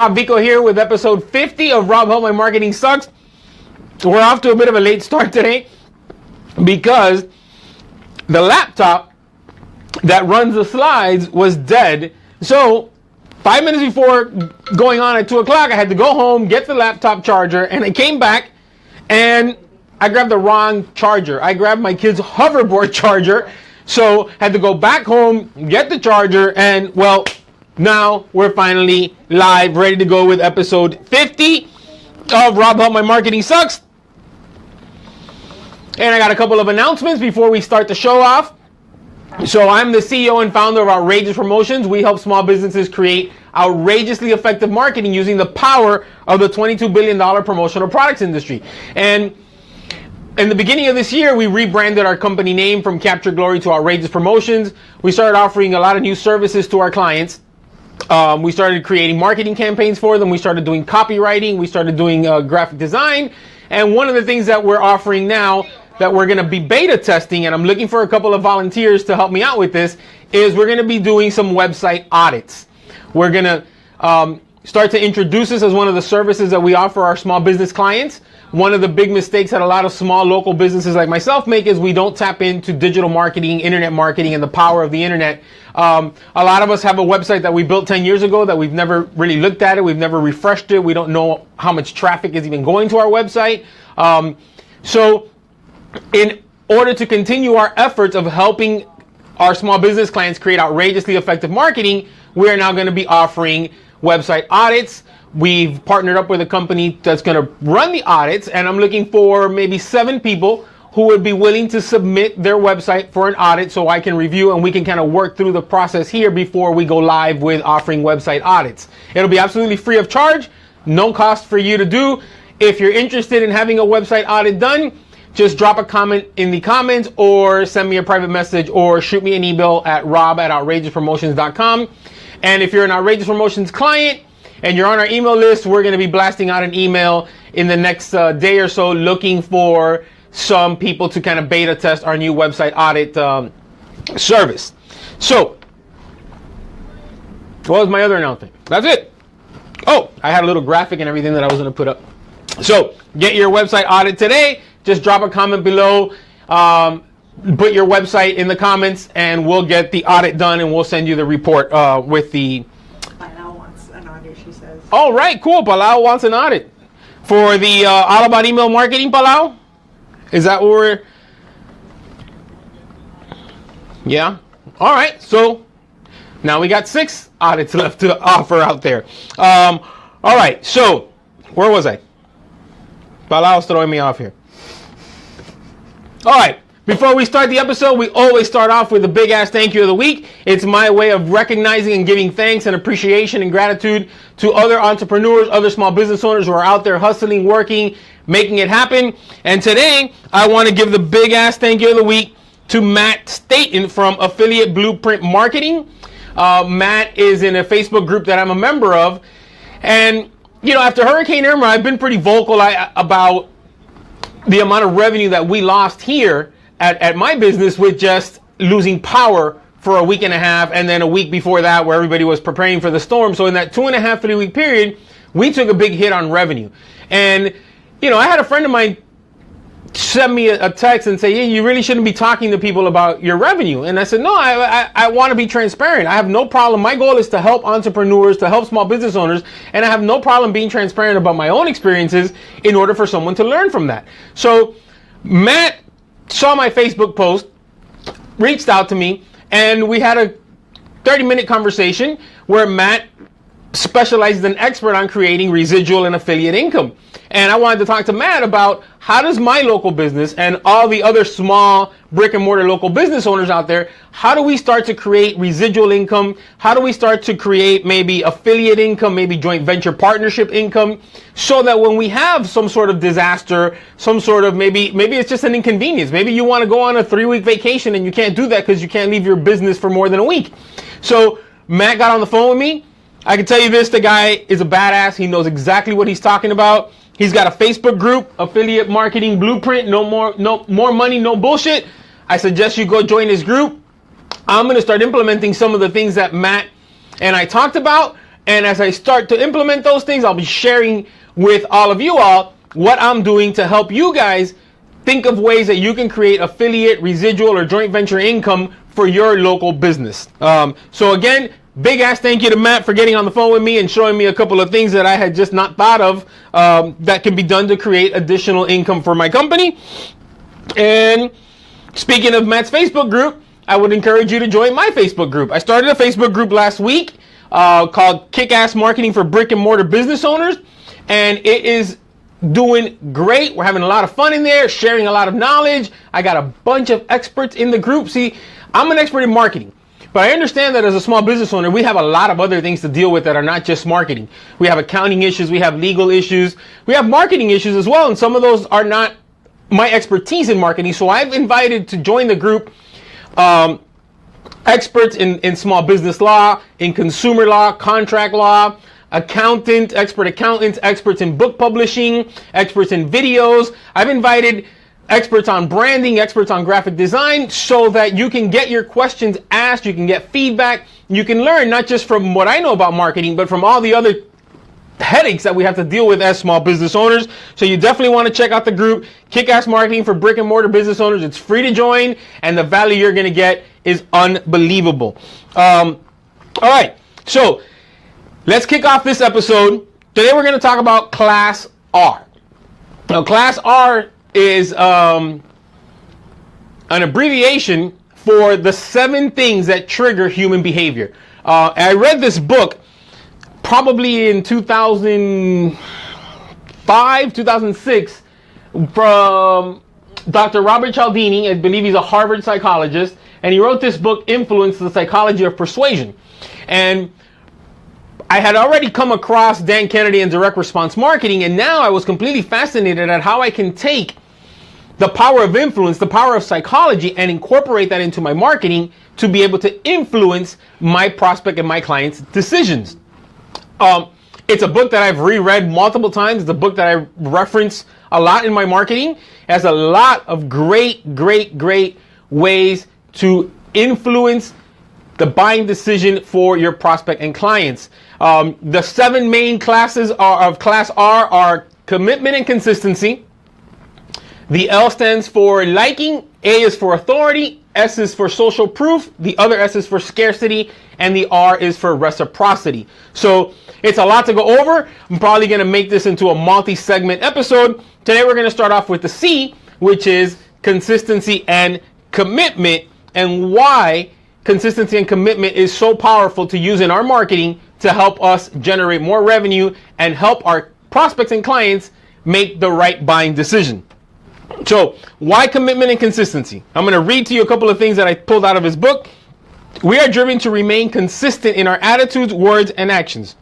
Rob Vico here with episode 50 of Rob Help My Marketing Sucks. We're off to a bit of a late start today because the laptop that runs the slides was dead. So 5 minutes before going on at 2 o'clock, I had to go home, get the laptop charger, and I came back and I grabbed the wrong charger. I grabbed my kid's hoverboard charger. So had to go back home, get the charger, and well, now we're finally live, ready to go with episode 50 of Rob Help My Marketing Sucks. And I got a couple of announcements before we start the show off. So I'm the CEO and founder of Outrageous Promotions. We help small businesses create outrageously effective marketing using the power of the $22 billion promotional products industry. And in the beginning of this year, we rebranded our company name from Capture Glory to Outrageous Promotions. We started offering a lot of new services to our clients. We started creating marketing campaigns for them. We started doing copywriting. We started doing graphic design. And one of the things that we're offering now that we're going to be beta testing, and I'm looking for a couple of volunteers to help me out with this, is we're going to be doing some website audits. We're going to start to introduce this as one of the services that we offer our small business clients. One of the big mistakes that a lot of small local businesses like myself make is we don't tap into digital marketing, internet marketing, and the power of the internet. A lot of us have a website that we built 10 years ago that we've never really looked at it. We've never refreshed it. We don't know how much traffic is even going to our website. So in order to continue our efforts of helping our small business clients create outrageously effective marketing, we are now going to be offering website audits. We've partnered up with a company that's going to run the audits, and I'm looking for maybe 7 people who would be willing to submit their website for an audit so I can review and we can kind of work through the process here before we go live with offering website audits. It'll be absolutely free of charge, no cost for you to do. If you're interested in having a website audit done, just drop a comment in the comments or send me a private message or shoot me an email at rob@outrageouspromotions.com. And if you're an Outrageous Promotions client and you're on our email list, we're going to be blasting out an email in the next day or so looking for some people to kind of beta test our new website audit service. So, what was my other announcement? That's it. Oh, I had a little graphic and everything that I was going to put up. So, get your website audit today. Just drop a comment below. Put your website in the comments and we'll get the audit done and we'll send you the report with the... Palau wants an audit, she says. Oh, right, cool. Palau wants an audit. For the All About Email Marketing, Palau? Is that what we're... Yeah? All right, so now we got 6 audits left to offer out there. All right, so where was I? Palau's throwing me off here. All right. Before we start the episode, we always start off with a big ass thank you of the week. It's my way of recognizing and giving thanks and appreciation and gratitude to other entrepreneurs, other small business owners who are out there hustling, working, making it happen. And today, I want to give the big ass thank you of the week to Matt Staten from Affiliate Blueprint Marketing. Matt is in a Facebook group that I'm a member of. And, you know, after Hurricane Irma, I've been pretty vocal about the amount of revenue that we lost here at my business with just losing power for a week and a half, and then a week before that where everybody was preparing for the storm. So in that 2.5, 3 week period, we took a big hit on revenue. And, you know, I had a friend of mine send me a text and say, hey, you really shouldn't be talking to people about your revenue. And I said, no, I want to be transparent. I have no problem. My goal is to help entrepreneurs, to help small business owners, and I have no problem being transparent about my own experiences in order for someone to learn from that. So Matt saw my Facebook post, reached out to me, and we had a 30-minute conversation where Matt specializes an expert on creating residual and affiliate income. And I wanted to talk to Matt about how does my local business and all the other small brick and mortar local business owners out there, how do we start to create residual income? How do we start to create maybe affiliate income, maybe joint venture partnership income, so that when we have some sort of disaster, some sort of maybe it's just an inconvenience. Maybe you want to go on a 3-week vacation and you can't do that because you can't leave your business for more than a week. So Matt got on the phone with me. I can tell you this, the guy is a badass. He knows exactly what he's talking about. He's got a Facebook group, Affiliate Marketing Blueprint, no more money, no bullshit. I suggest you go join his group. I'm going to start implementing some of the things that Matt and I talked about, And as I start to implement those things, I'll be sharing with all of you all what I'm doing to help you guys think of ways that you can create affiliate, residual, or joint venture income for your local business. So again, big ass thank you to Matt for getting on the phone with me and showing me a couple of things that I had just not thought of that can be done to create additional income for my company. And speaking of Matt's Facebook group, I would encourage you to join my Facebook group. I started a Facebook group last week called Kick-Ass Marketing for Brick and Mortar Business Owners, and it is doing great. We're having a lot of fun in there, sharing a lot of knowledge. I got a bunch of experts in the group. See, I'm an expert in marketing, but I understand that as a small business owner, we have a lot of other things to deal with that are not just marketing. We have accounting issues, we have legal issues, we have marketing issues as well, and some of those are not my expertise in marketing. So I've invited to join the group experts in small business law, in consumer law, contract law, expert accountants, experts in book publishing, experts in videos. I've invited experts on branding, experts on graphic design, so that you can get your questions asked, you can get feedback, you can learn not just from what I know about marketing, but from all the other headaches that we have to deal with as small business owners. So you definitely want to check out the group, Kick-Ass Marketing for Brick and Mortar Business Owners. It's free to join, and the value you're going to get is unbelievable. All right, so let's kick off this episode. Today we're going to talk about Class R. Now, Class R is an abbreviation for the 7 things that trigger human behavior. I read this book probably in 2005, 2006 from Dr. Robert Cialdini. I believe he's a Harvard psychologist, and he wrote this book, Influence, the Psychology of Persuasion. And I had already come across Dan Kennedy and direct response marketing, and now I was completely fascinated at how I can take the power of influence, the power of psychology, and incorporate that into my marketing to be able to influence my prospect and my clients' decisions. It's a book that I've reread multiple times. It's a book that I reference a lot in my marketing. It has a lot of great ways to influence the buying decision for your prospect and clients. The 7 main classes of Class R are commitment and consistency. The L stands for liking, A is for authority, S is for social proof, the other S is for scarcity, and the R is for reciprocity. So it's a lot to go over. I'm probably going to make this into a multi-segment episode. Today we're going to start off with the C, which is consistency and commitment, and why consistency and commitment is so powerful to use in our marketing to help us generate more revenue and help our prospects and clients make the right buying decision. So why commitment and consistency? I'm going to read to you a couple of things that I pulled out of his book. We are driven to remain consistent in our attitudes, words, and actions.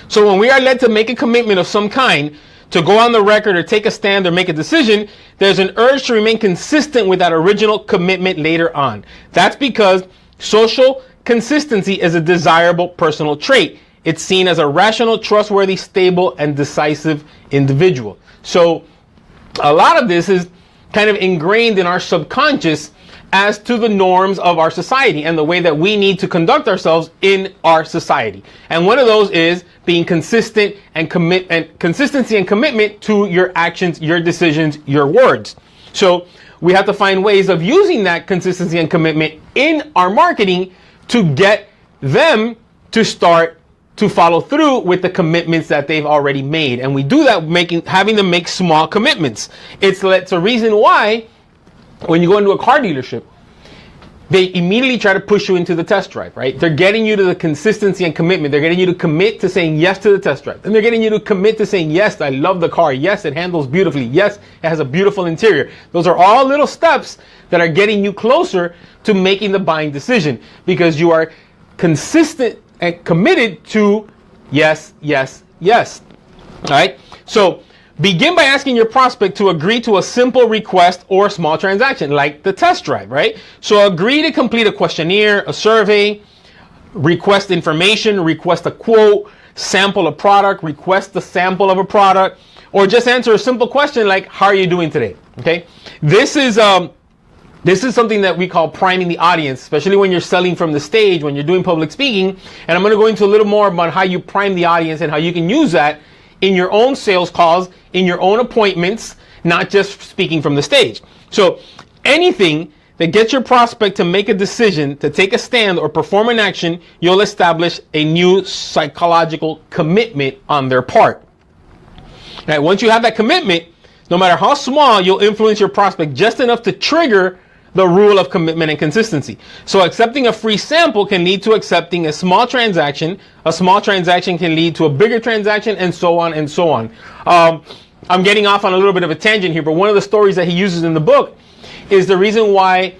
So when we are led to make a commitment of some kind, to go on the record or take a stand or make a decision, there's an urge to remain consistent with that original commitment later on. That's because social consistency is a desirable personal trait. It's seen as a rational, trustworthy, stable, and decisive individual. So a lot of this is kind of ingrained in our subconscious as to the norms of our society and the way that we need to conduct ourselves in our society. And one of those is being consistent and consistency and commitment to your actions, your decisions, your words. So we have to find ways of using that consistency and commitment in our marketing to get them to start to follow through with the commitments that they've already made. And we do that having them make small commitments. It's a reason why when you go into a car dealership, they immediately try to push you into the test drive, right? They're getting you to the consistency and commitment. They're getting you to commit to saying yes to the test drive. And they're getting you to commit to saying, yes, I love the car. Yes, it handles beautifully. Yes, it has a beautiful interior. Those are all little steps that are getting you closer to making the buying decision because you are consistent and committed to yes, yes, yes. All right. So begin by asking your prospect to agree to a simple request or small transaction, like the test drive, right? So agree to complete a questionnaire, a survey, request information, request a quote, sample a product, request the sample of a product, or just answer a simple question like, how are you doing today? Okay. This is This is something that we call priming the audience, especially when you're selling from the stage, when you're doing public speaking. And I'm going to go into a little more about how you prime the audience and how you can use that in your own sales calls, in your own appointments, not just speaking from the stage. So anything that gets your prospect to make a decision, to take a stand or perform an action, you'll establish a new psychological commitment on their part. Now, once you have that commitment, no matter how small, you'll influence your prospect just enough to trigger the rule of commitment and consistency. So accepting a free sample can lead to accepting a small transaction. A small transaction can lead to a bigger transaction, and so on and so on. I'm getting off on a little bit of a tangent here, but one of the stories that he uses in the book is the reason why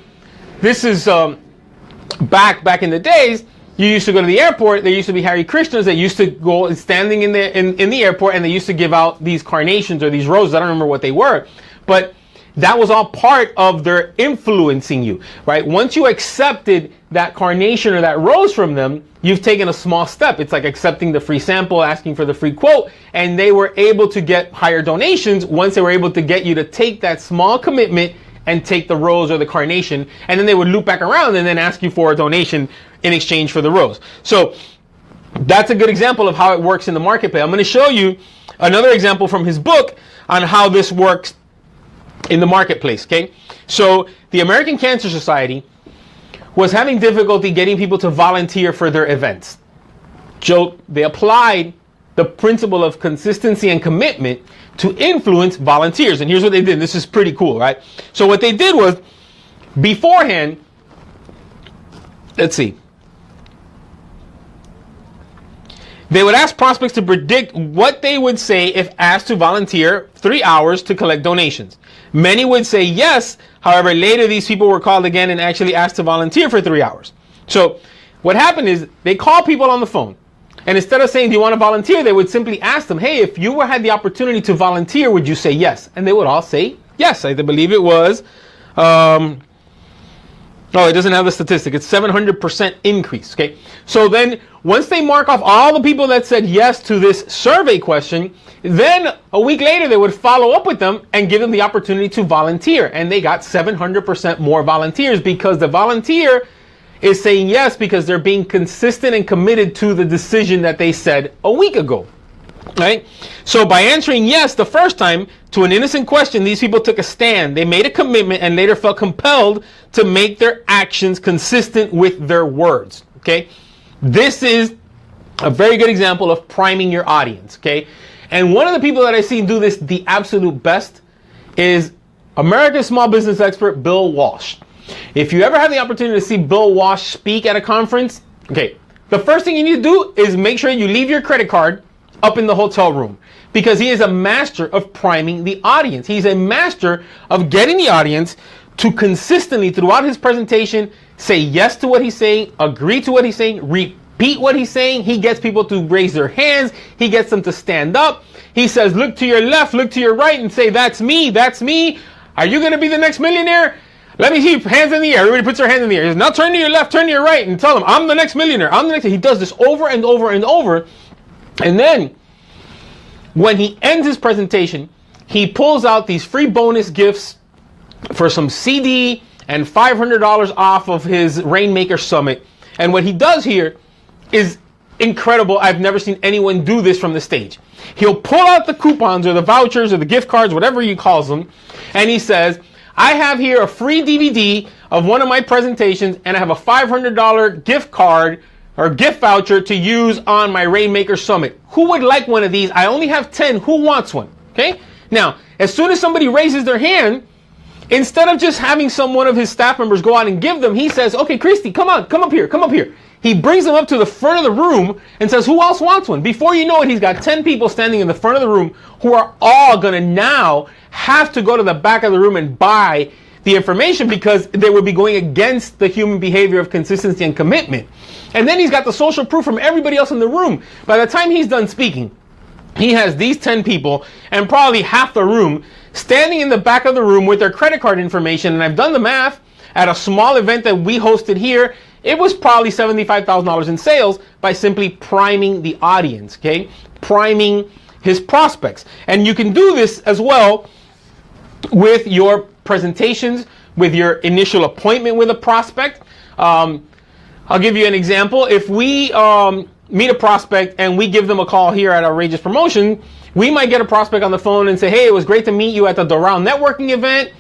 this is back in the days. You used to go to the airport. There used to be Hare Krishnas that used to go standing in the airport, and they used to give out these carnations or these roses. I don't remember what they were, but that was all part of their influencing you, right? Once you accepted that carnation or that rose from them, you've taken a small step. It's like accepting the free sample, asking for the free quote, and they were able to get higher donations once they were able to get you to take that small commitment and take the rose or the carnation, and then they would loop back around and then ask you for a donation in exchange for the rose. So that's a good example of how it works in the marketplace. I'm going to show you another example from his book on how this works in the marketplace, okay? So the American Cancer Society was having difficulty getting people to volunteer for their events. So they applied the principle of consistency and commitment to influence volunteers. And here's what they did. This is pretty cool, right? So what they did was, beforehand, let's see. They would ask prospects to predict what they would say if asked to volunteer 3 hours to collect donations. Many would say yes. However, later these people were called again and actually asked to volunteer for 3 hours. So what happened is they call people on the phone. And instead of saying, do you want to volunteer? They would simply ask them, hey, if you had the opportunity to volunteer, would you say yes? And they would all say yes. I believe it was, it doesn't have the statistic. It's 700% increase. Okay. So then once they mark off all the people that said yes to this survey question, then a week later they would follow up with them and give them the opportunity to volunteer. And they got 700% more volunteers because the volunteer is saying yes because they're being consistent and committed to the decision that they said a week ago. Right? So by answering yes the first time to an innocent question, these people took a stand. They made a commitment and later felt compelled to make their actions consistent with their words. Okay? This is a very good example of priming your audience. Okay? And one of the people that I see do this the absolute best is America's small business expert, Bill Walsh. If you ever have the opportunity to see Bill Walsh speak at a conference, okay, the first thing you need to do is make sure you leave your credit card up in the hotel room, because he is a master of priming the audience. He's a master of getting the audience to consistently throughout his presentation say yes to what he's saying, agree to what he's saying, repeat what he's saying. He gets people to raise their hands. He gets them to stand up. He says, look to your left, look to your right, and say, that's me, that's me. Are you going to be the next millionaire? Let me see, hands in the air. Everybody puts their hands in the air. He says, now turn to your left, turn to your right, and tell them, I'm the next millionaire. I'm the next. He does this over and over and over. And then, when he ends his presentation, he pulls out these free bonus gifts for some CD and $500 off of his Rainmaker Summit. And what he does here is incredible. I've never seen anyone do this from the stage. He'll pull out the coupons or the vouchers or the gift cards, whatever he calls them, and he says, I have here a free DVD of one of my presentations, and I have a $500 gift card or gift voucher to use on my Rainmaker Summit. Who would like one of these? I only have 10. Who wants one? Okay? Now, as soon as somebody raises their hand, instead of just having one of his staff members go out and give them, he says, okay, Christy, come on, come up here, come up here. He brings them up to the front of the room and says, who else wants one? Before you know it, he's got 10 people standing in the front of the room who are all going to now have to go to the back of the room and buy the information because they would be going against the human behavior of consistency and commitment. And then he's got the social proof from everybody else in the room. By the time he's done speaking, he has these 10 people and probably half the room standing in the back of the room with their credit card information. And I've done the math at a small event that we hosted here. It was probably $75,000 in sales by simply priming the audience, okay? Priming his prospects. And you can do this as well with your presentations, with your initial appointment with a prospect. I'll give you an example. If we meet a prospect and we give them a call here at Outrageous Promotion, we might get a prospect on the phone and say, hey, it was great to meet you at the Doral networking event.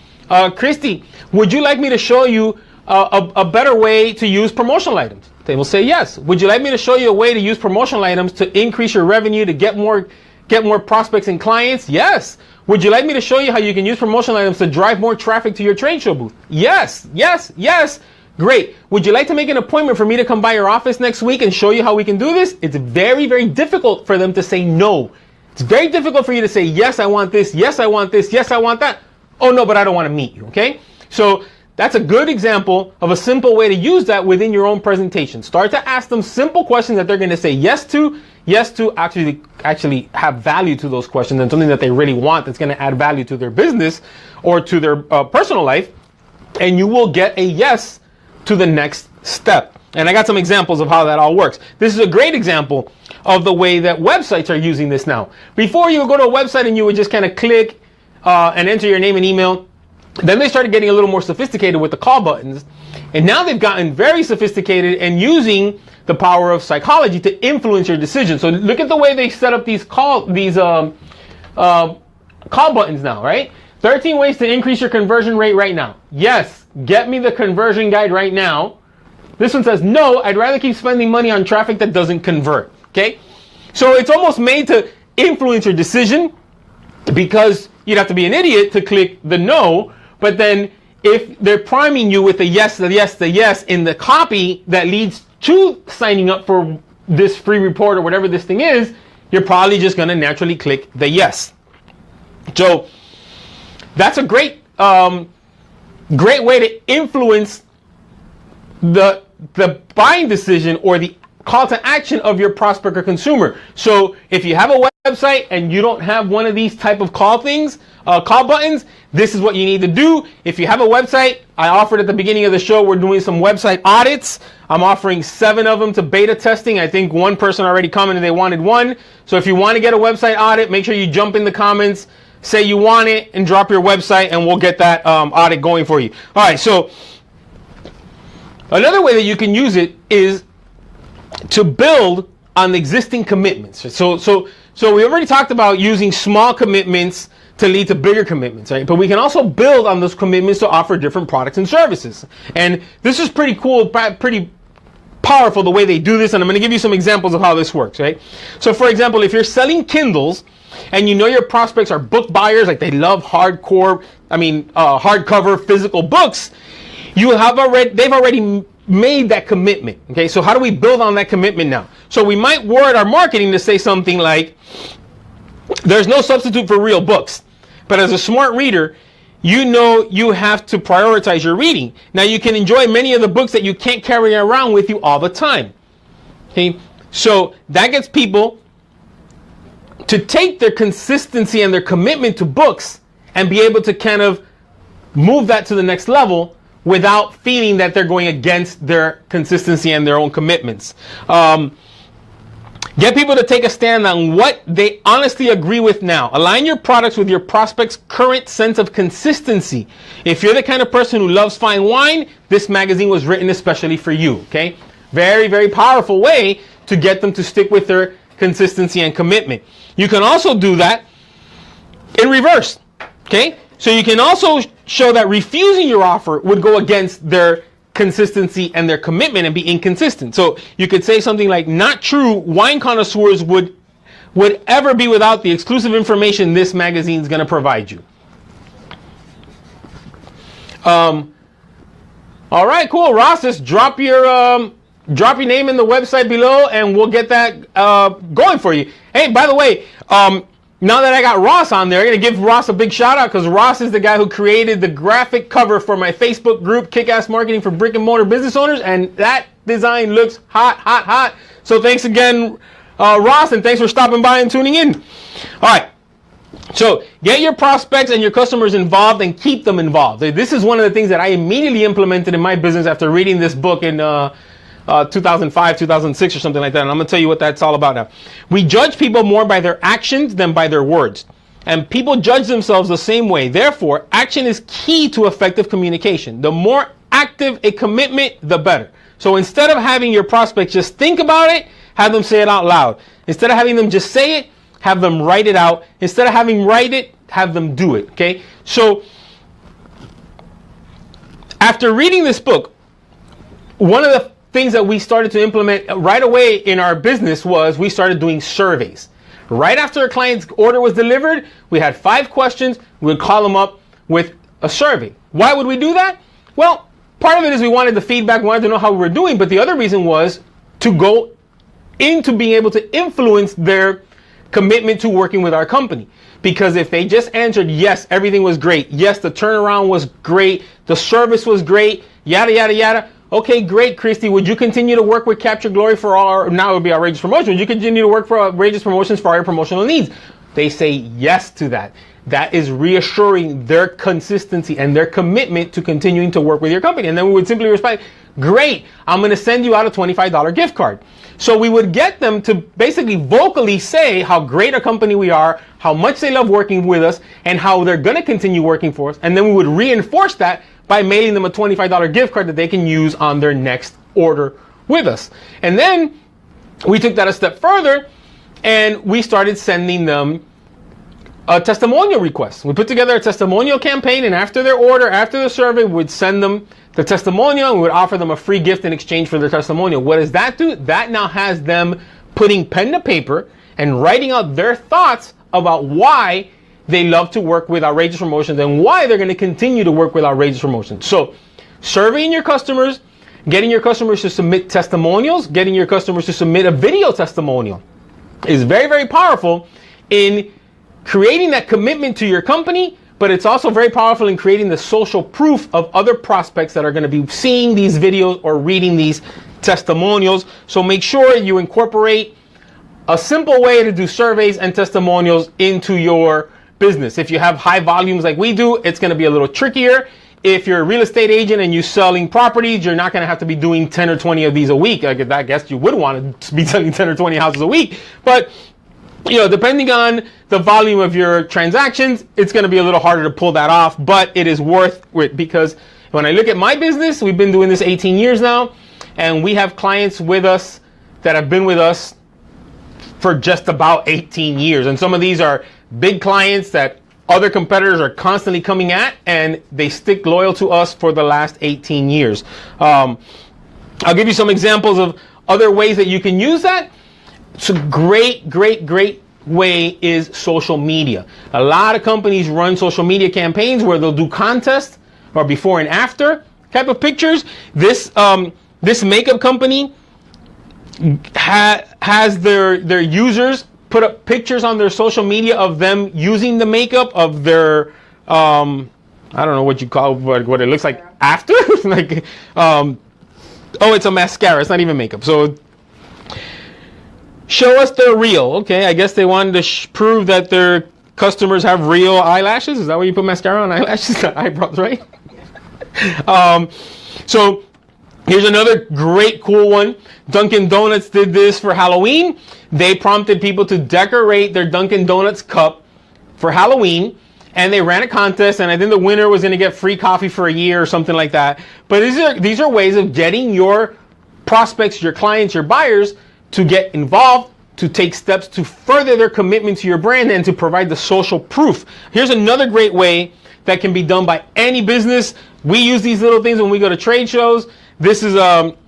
Christy, would you like me to show you a better way to use promotional items? They will say yes. Would you like me to show you a way to use promotional items to increase your revenue, to get more prospects and clients? Yes. Would you like me to show you how you can use promotional items to drive more traffic to your trade show booth? Yes, yes, yes. Great. Would you like to make an appointment for me to come by your office next week and show you how we can do this? It's very, very difficult for them to say no. It's very difficult for you to say, yes, I want this. Yes, I want this. Yes, I want that. Oh, no, but I don't want to meet you. Okay. So that's a good example of a simple way to use that within your own presentation. Start to ask them simple questions that they're going to say yes to actually have value to those questions, and something that they really want that's going to add value to their business or to their personal life. And you will get a yes to the next step. And I got some examples of how that all works. This is a great example of the way that websites are using this now. Before, you would go to a website and you would just kind of click and enter your name and email. Then they started getting a little more sophisticated with the call buttons. And now they've gotten very sophisticated and using the power of psychology to influence your decision. So look at the way they set up these call buttons now, right? 13 ways to increase your conversion rate right now. Yes, get me the conversion guide right now. This one says, no, I'd rather keep spending money on traffic that doesn't convert. Okay? So it's almost made to influence your decision, because you'd have to be an idiot to click the no. But then if they're priming you with the yes, the yes, the yes in the copy that leads to signing up for this free report or whatever this thing is, you're probably just going to naturally click the yes. So that's a great way to influence the buying decision or the call to action of your prospect or consumer. So if you have a website and you don't have one of these type of call buttons, this is what you need to do. If you have a website, I offered at the beginning of the show, we're doing some website audits. I'm offering 7 of them to beta testing. I think one person already commented they wanted one. So if you want to get a website audit, make sure you jump in the comments, say you want it, and drop your website, and we'll get that audit going for you. All right, so another way that you can use it is to build on existing commitments. So we already talked about using small commitments to lead to bigger commitments, right? But we can also build on those commitments to offer different products and services. And this is pretty cool, pretty powerful the way they do this, and I'm going to give you some examples of how this works, right? So for example, if you're selling Kindles and you know your prospects are book buyers, like they love hardcover physical books, they've already made that commitment. Okay, so how do we build on that commitment now? So we might word our marketing to say something like, there's no substitute for real books, but as a smart reader, you know you have to prioritize your reading. Now you can enjoy many of the books that you can't carry around with you all the time. Okay, so that gets people to take their consistency and their commitment to books and be able to kind of move that to the next level without feeling that they're going against their consistency and their own commitments. Get people to take a stand on what they honestly agree with now. Align your products with your prospect's current sense of consistency. If you're the kind of person who loves fine wine, this magazine was written especially for you. Okay? Very, very powerful way to get them to stick with their consistency and commitment. You can also do that in reverse. Okay? So you can also show that refusing your offer would go against their consistency and their commitment and be inconsistent. So you could say something like, not true, wine connoisseurs would ever be without the exclusive information this magazine is going to provide you. All right, cool. Ross, just drop your name in the website below and we'll get that going for you. Hey, by the way, now that I got Ross on there, I'm going to give Ross a big shout out, because Ross is the guy who created the graphic cover for my Facebook group, Kick-Ass Marketing for Brick and Mortar Business Owners, and that design looks hot, hot, hot. So thanks again, Ross, and thanks for stopping by and tuning in. All right. So get your prospects and your customers involved and keep them involved. This is one of the things that I immediately implemented in my business after reading this book in 2005, 2006 or something like that. And I'm going to tell you what that's all about now. We judge people more by their actions than by their words. And people judge themselves the same way. Therefore, action is key to effective communication. The more active a commitment, the better. So instead of having your prospects just think about it, have them say it out loud. Instead of having them just say it, have them write it out. Instead of having write it, have them do it. Okay? So after reading this book, one of the things that we started to implement right away in our business was we started doing surveys. Right after a client's order was delivered, we had 5 questions. We would call them up with a survey. Why would we do that? Well, part of it is we wanted the feedback, we wanted to know how we were doing, but the other reason was to go into being able to influence their commitment to working with our company. Because if they just answered, yes, everything was great, yes, the turnaround was great, the service was great, yada, yada, yada. Okay, great, Christy. Would you continue to work with Capture Glory for all our, now it would be Outrageous Promotions. Would you continue to work for Outrageous Promotions for all your promotional needs? They say yes to that. That is reassuring their consistency and their commitment to continuing to work with your company. And then we would simply respond, great, I'm going to send you out a $25 gift card. So we would get them to basically vocally say how great a company we are, how much they love working with us, and how they're going to continue working for us. And then we would reinforce that by mailing them a $25 gift card that they can use on their next order with us. And then we took that a step further and we started sending them a testimonial request. We put together a testimonial campaign, and after their order, after the survey, we would send them the testimonial and we would offer them a free gift in exchange for their testimonial. What does that do? That now has them putting pen to paper and writing out their thoughts about why they love to work with Outrageous Promotions and why they're going to continue to work with Outrageous Promotions. So, surveying your customers, getting your customers to submit testimonials, getting your customers to submit a video testimonial is very, very powerful in creating that commitment to your company, but it's also very powerful in creating the social proof of other prospects that are going to be seeing these videos or reading these testimonials. So make sure you incorporate a simple way to do surveys and testimonials into your business. If you have high volumes like we do, it's going to be a little trickier. If you're a real estate agent and you're selling properties, you're not going to have to be doing 10 or 20 of these a week. I guess you would want to be selling 10 or 20 houses a week. But, you know, depending on the volume of your transactions, it's going to be a little harder to pull that off. But it is worth it, because when I look at my business, we've been doing this 18 years now, and we have clients with us that have been with us for just about 18 years. And some of these are big clients that other competitors are constantly coming at, and they stick loyal to us for the last 18 years. I'll give you some examples of other ways that you can use that. It's a great way is social media. A lot of companies run social media campaigns where they'll do contests or before and after type of pictures. This makeup company has their users put up pictures on their social media of them using the makeup of their I don't know what you call what it looks like after. Like oh, it's a mascara, it's not even makeup. So show us they're real. Okay, I guess they wanted to prove that their customers have real eyelashes. Is that why you put mascara on eyelashes? Eyebrows, right? So here's another great cool one. Dunkin' Donuts did this for Halloween. They prompted people to decorate their Dunkin' Donuts cup for Halloween, and they ran a contest, and I think the winner was going to get free coffee for a year or something like that. But these are ways of getting your prospects, your clients, your buyers to get involved, to take steps to further their commitment to your brand, and to provide the social proof. Here's another great way that can be done by any business. We use these little things when we go to trade shows. This is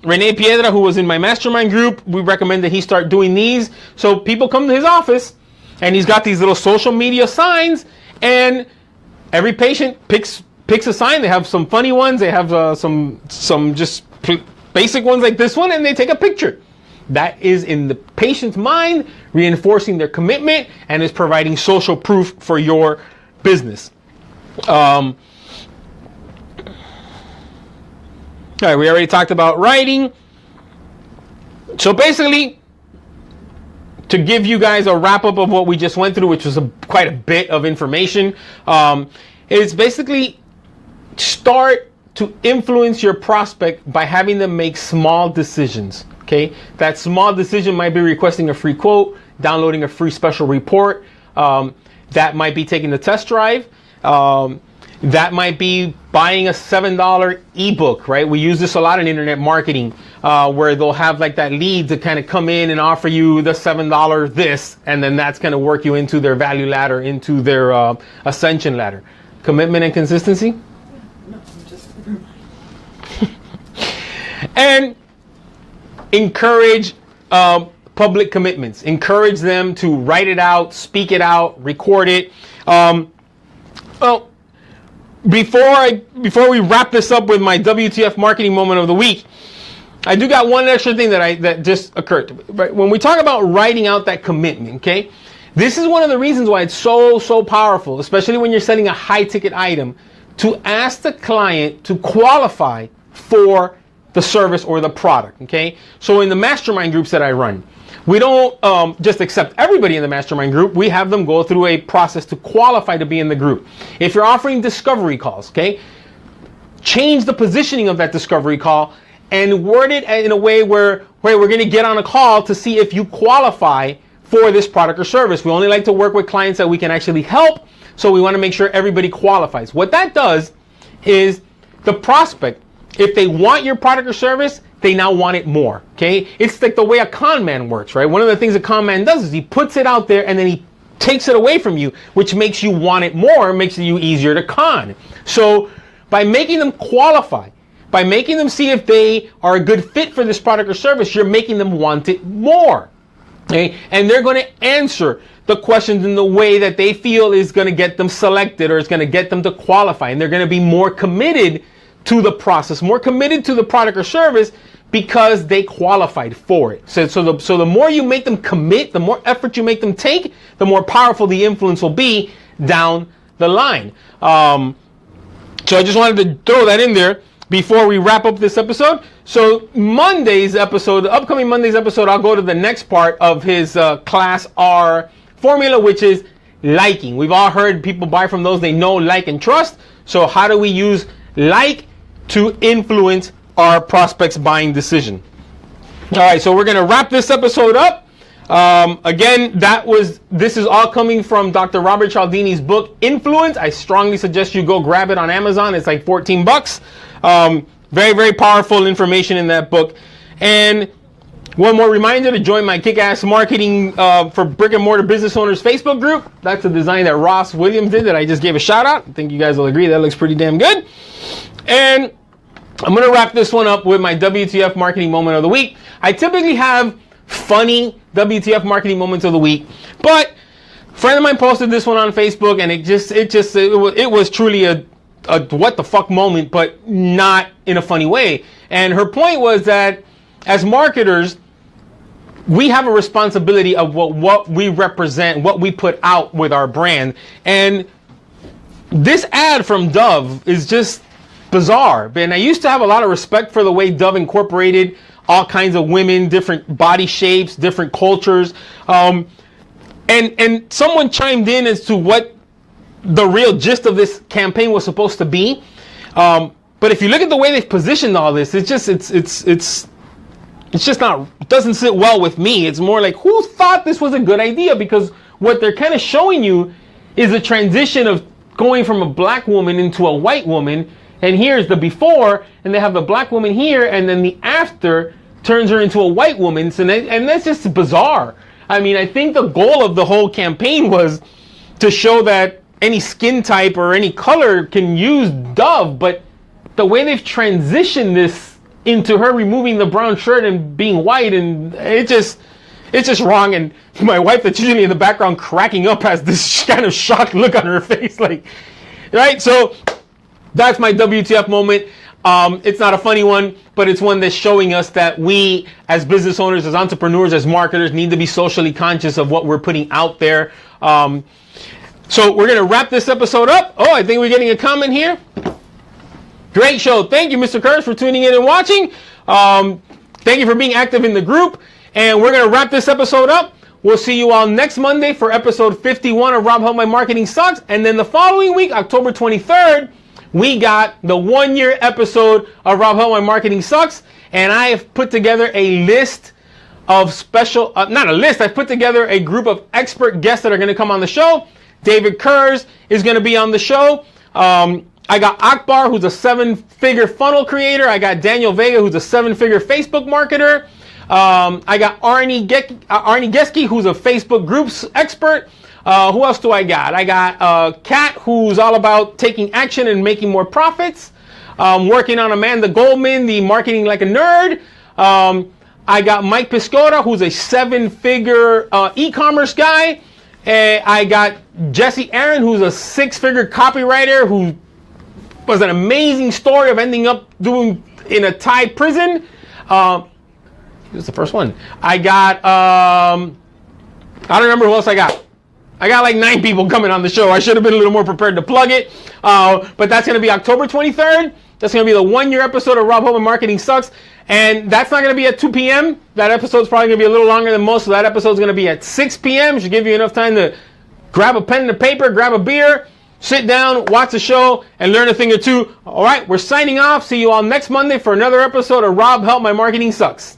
Rene Piedra, who was in my mastermind group. We recommend that he start doing these. So people come to his office, and he's got these little social media signs, and every patient picks a sign. They have some funny ones. They have some just basic ones like this one, and they take a picture. That is in the patient's mind, reinforcing their commitment, and is providing social proof for your business. All right, we already talked about writing. So basically, to give you guys a wrap up of what we just went through, which was quite a bit of information, is basically start to influence your prospect by having them make small decisions. Okay, that small decision might be requesting a free quote, downloading a free special report, That might be taking the test drive. That might be buying a $7 ebook, right? We use this a lot in internet marketing, where they'll have like that lead to kind of come in and offer you the $7 this, and then that's going to work you into their value ladder, into their ascension ladder. Commitment and consistency. No, I'm just. And encourage public commitments. Encourage them to write it out, speak it out, record it. Well, before we wrap this up with my WTF marketing moment of the week, I do got one extra thing that just occurred to me. Right? When we talk about writing out that commitment, okay, this is one of the reasons why it's so powerful, especially when you're selling a high ticket item, to ask the client to qualify for the service or the product. Okay, so in the mastermind groups that I run, we don't just accept everybody in the mastermind group. We have them go through a process to qualify to be in the group. If you're offering discovery calls, okay, change the positioning of that discovery call and word it in a way where we're going to get on a call to see if you qualify for this product or service. We only like to work with clients that we can actually help, so we want to make sure everybody qualifies. What that does is the prospect, if they want your product or service, they now want it more, okay? It's like the way a con man works, right? One of the things a con man does is he puts it out there and then he takes it away from you, which makes you want it more, makes you easier to con. So by making them qualify, by making them see if they are a good fit for this product or service, you're making them want it more, okay? And they're going to answer the questions in the way that they feel is going to get them selected or is going to get them to qualify. And they're going to be more committed to the process, more committed to the product or service because they qualified for it. So the more you make them commit, the more effort you make them take, the more powerful the influence will be down the line. So I just wanted to throw that in there before we wrap up this episode. So Monday's episode, the upcoming Monday's episode, I'll go to the next part of his C.L.A.S.S.R formula, which is liking. We've all heard people buy from those they know, like, and trust. So how do we use like to influence our prospect's buying decision? All right, so we're going to wrap this episode up. Again, this is all coming from Dr. Robert Cialdini's book, Influence. I strongly suggest you go grab it on Amazon. It's like $14. Very powerful information in that book. And one more reminder to join my Kick-Ass Marketing for Brick and Mortar Business Owners Facebook group. That's a design that Ross Williams did that I just gave a shout out. I think you guys will agree that looks pretty damn good. And I'm going to wrap this one up with my WTF marketing moment of the week. I typically have funny WTF marketing moments of the week, but a friend of mine posted this one on Facebook, and it was truly a what the fuck moment, but not in a funny way. And her point was that as marketers, we have a responsibility of what we represent, what we put out with our brand. And this ad from Dove is just bizarre. And I used to have a lot of respect for the way Dove incorporated all kinds of women, different body shapes, different cultures. And someone chimed in as to what the real gist of this campaign was supposed to be. But if you look at the way they've positioned all this, it's just not, it doesn't sit well with me. It's more like, who thought this was a good idea? Because what they're kind of showing you is a transition of going from a black woman into a white woman. And here's the before, and they have the black woman here, and then the after turns her into a white woman. So and that's just bizarre. I mean, I think the goal of the whole campaign was to show that any skin type or any color can use Dove, but the way they've transitioned this into her removing the brown shirt and being white, and it's just wrong. And my wife, that's usually in the background cracking up, has this kind of shocked look on her face, like, right? So that's my WTF moment. It's not a funny one, but it's one that's showing us that we, as business owners, as entrepreneurs, as marketers, need to be socially conscious of what we're putting out there. So we're going to wrap this episode up. Oh, I think we're getting a comment here. Great show. Thank you, Mr. Kurtz, for tuning in and watching. Thank you for being active in the group. And we're going to wrap this episode up. We'll see you all next Monday for episode 51 of Rob Help My Marketing Sucks. And then the following week, October 23rd, we got the 1-year episode of Rob Help My Marketing Sucks. And I have put together a list of special, not a list, I put together a group of expert guests that are going to come on the show. David Kurz is going to be on the show. I got Akbar, who's a 7-figure funnel creator. I got Daniel Vega, who's a 7-figure Facebook marketer. I got Arnie Geske, who's a Facebook groups expert. Who else do I got? I got Kat, who's all about taking action and making more profits. Working on Amanda Goldman, the Marketing Like a Nerd. I got Mike Piscotta, who's a 7-figure e-commerce guy. I got Jesse Aaron, who's a 6-figure copywriter who was an amazing story of ending up doing in a Thai prison. This is the first one. I got, I don't remember who else I got. I got like 9 people coming on the show. I should have been a little more prepared to plug it. But that's going to be October 23rd. That's going to be the 1-year episode of Rob Holman Marketing Sucks. And that's not going to be at 2 p.m. That episode's probably going to be a little longer than most. So that episode's going to be at 6 p.m. Should give you enough time to grab a pen and a paper, grab a beer, sit down, watch the show, and learn a thing or two. All right, we're signing off. See you all next Monday for another episode of Rob Help My Marketing Sucks.